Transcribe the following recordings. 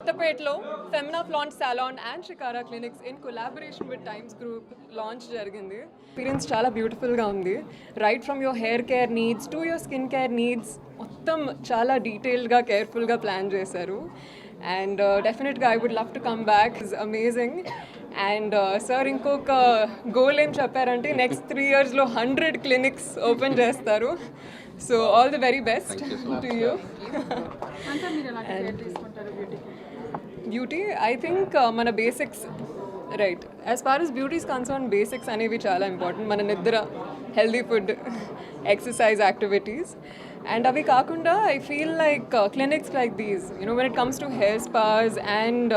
కొత్తపేటలో Femina flaunt salon and Shikara clinics in collaboration with Times Group launch జరిగింది. Experience చాలా బ్యూటిఫుల్గా ఉంది. Right from your hair care needs to your skin care needs మొత్తం చాలా డీటెయిల్డ్గా కేర్ఫుల్గా ప్లాన్ చేశారు. అండ్ డెఫినెట్గా I would love to come back. Is amazing. And sir ఇంకొక గోల్ ఏం చెప్పారంటే నెక్స్ట్ 3 yearsలో 100 clinics ఓపెన్ చేస్తారు. So all the very best to you. Beauty I think మన basics right as far as beauty is concern basics అనేవి చాలా important. మన నిద్ర, healthy food, exercise activities. And అవి కాకుండా I feel like clinics like these when it comes to hair spas and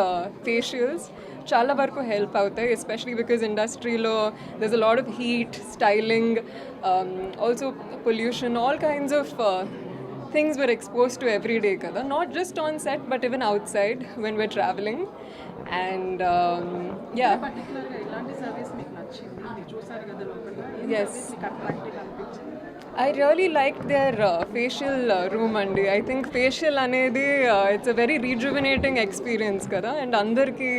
facials చాలా వరకు help అవుతాయి, ఎస్పెషలీ బికాజ్ ఇండస్ట్రీలో there's a lot of heat, styling, also pollution, all kinds of things we're exposed to every day kada, not just on set but even outside when we're traveling. And yeah, particularly elanti service meeku nachindi meer chusaru kada lokala yes, attractive anpichindi. I really liked their facial room andi. I think facial anedi it's a very rejuvenating experience kada, and andarki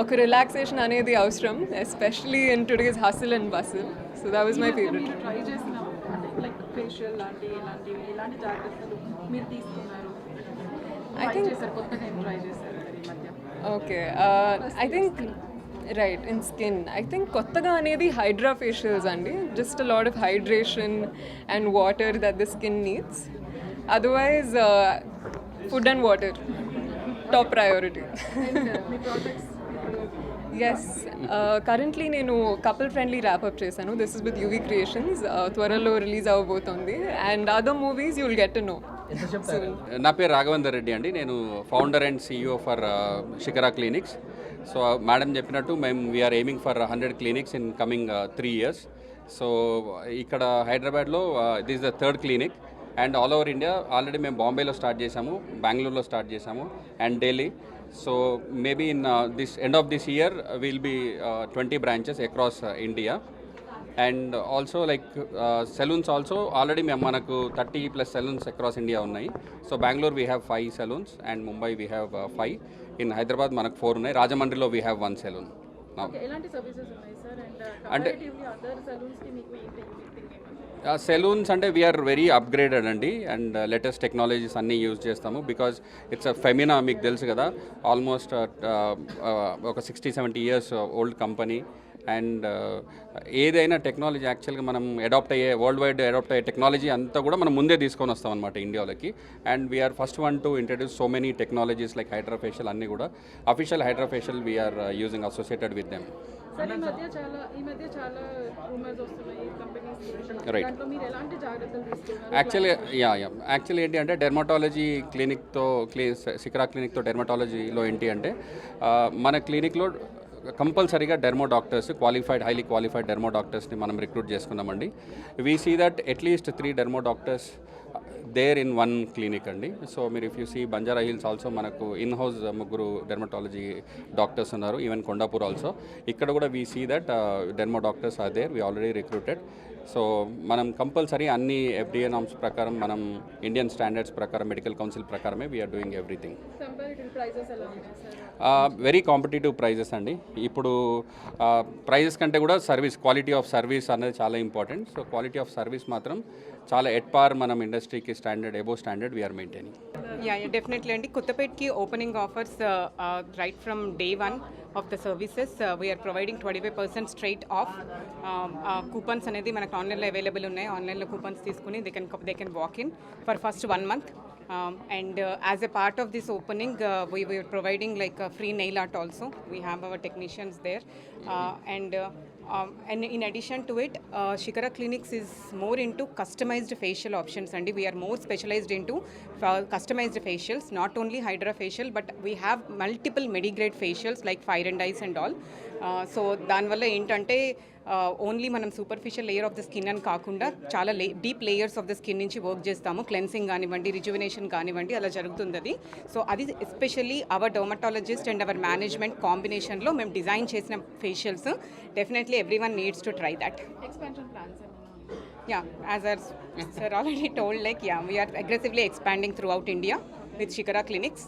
oka relaxation anedi avasram, especially in today's hustle and bustle. So that was my favorite. మీరు try చేసిన like facial లాంటి ఇలాంటి జాగ్రత్తలు మీరు తీసుకున్నారు? I think చేశారు, కొత్తగా ఏం ట్రై చేశారు ఈ మధ్య? okay, I think right in skin I think kottaga anedi hydra facials andi, just a lot of hydration and water that the skin needs. Otherwise food and water top priority. Me projects yes, currently నేను couple friendly wrap up చేశాను. This is with UV Creations. త్వరలో release అవ్వబోతోంది, and other movies you will get to know soon. నా పేరు రాఘవేందర్ రెడ్డి అండి. నేను founder and CEO for Shikara clinics. So madam చెప్పినట్టు మేము we're aiming for 100 clinics in coming 3 years. So ఇక్కడ హైదరాబాద్లో this the 3rd clinic, and all over India already మేము బాంబేలో స్టార్ట్ చేసాము, బెంగళూరులో స్టార్ట్ చేసాము, and Delhi. So maybe in this end of this year we'll be 20 branches across India. And also like saloons also already manaku 30+ saloons across India unnai. So Bangalore we have 5 saloons and Mumbai we have 5. In Hyderabad manaku 4 unnai. Rajamandri lo we have 1 saloon now. Okay, ఎలాంటి services ఉన్నాయి sir? And comparatively other saloons కి మీకు ఏంటి unique thing ఏమన్నా? Salons అంటే we're very upgraded అండి, and latest technologies అన్నీ use చేస్తాము. బికాజ్ ఇట్స్ అ ఫెమినా, మీకు తెలుసు కదా, ఆల్మోస్ట్ ఒక 60-70 years ఓల్డ్ కంపెనీ. అండ్ ఏదైనా టెక్నాలజీ యాక్చువల్గా మనం వరల్డ్ వైడ్ అడాప్ట్ అయ్యే టెక్నాలజీ అంతా కూడా మనం ముందే తీసుకొని వస్తాం అనమాట ఇండియాలోకి. And we're first one to introduce so many technologies like hydra facial, అన్నీ కూడా official hydra facial we are using associated with them. Sir ఈ మధ్య చాలా రూమర్స్ వస్తున్నాయి కంపెనీస్ గురించి. Right. దాంట్లో మీరు ఎలాంటి జాగ్రత్తలు తీసుకున్నారు? యాక్చువల్లీ ఏంటి అంటే డెర్మటాలజీ క్లినిక్తో షికరా క్లినిక్తో డెర్మటాలజీలో ఏంటి అంటే మన క్లినిక్లో కంపల్సరీగా dermo doctors, highly qualified dermo డాక్టర్స్ని మనం రిక్రూట్ చేసుకున్నామండి. We see that at least 3 dermo doctors there in 1 clinic అండి. సో మీరు if you see Banjara Hills also మనకు ఇన్ హౌస్ 3 డెర్మటాలజీ డాక్టర్స్ ఉన్నారు, ఈవెన్ కొండాపూర్ ఆల్సో. ఇక్కడ కూడా we see that dermo doctors are there, we already recruited. So మనం compulsory అన్ని FDA norms ప్రకారం, మనం ఇండియన్ స్టాండర్డ్స్ ప్రకారం, మెడికల్ కౌన్సిల్ ప్రకారమే we are doing everything. Comparative prices ఎలా ఉన్నాయి సార్? వెరీ కాంపిటేటివ్ ప్రైజెస్ అండి. ఇప్పుడు ప్రైజెస్ కంటే కూడా సర్వీస్, క్వాలిటీ ఆఫ్ సర్వీస్ అనేది చాలా important. So quality of service మాత్రం చాలా ఎట్ మనం ఇండస్ట్రీకి standard, above standard we are maintaining. Yeah, definitely. And Kottapetki opening offers right from day one of the services. We are providing 25% straight off. Coupons anedi manaku online lo available unnai. Online lo coupons teeskuni they can walk in for first 1 month. And as a part of this opening, we were providing like a free nail art also. We have our technicians there. And in addition to it, Shikara Clinics is more into customized facial options, and we are more specialized into customized facials, not only Hydra facial, but we have multiple medigrade facials like fire and ice and all. So danvalla entante only మనం superficial layer of the skin అని కాకుండా చాలా deep layers of the skin నుంచి work చేస్తాము. Cleansing కానివ్వండి, rejuvenation కానివ్వండి, అలా జరుగుతుంది అది. సో అది especially our dermatologist and our management కాంబినేషన్లో మేము డిజైన్ చేసిన facials. Definitely every one needs to try that. Expansion plans Yeah, as our sir already told, like, yeah, we are aggressively expanding throughout India with Shikara Clinics.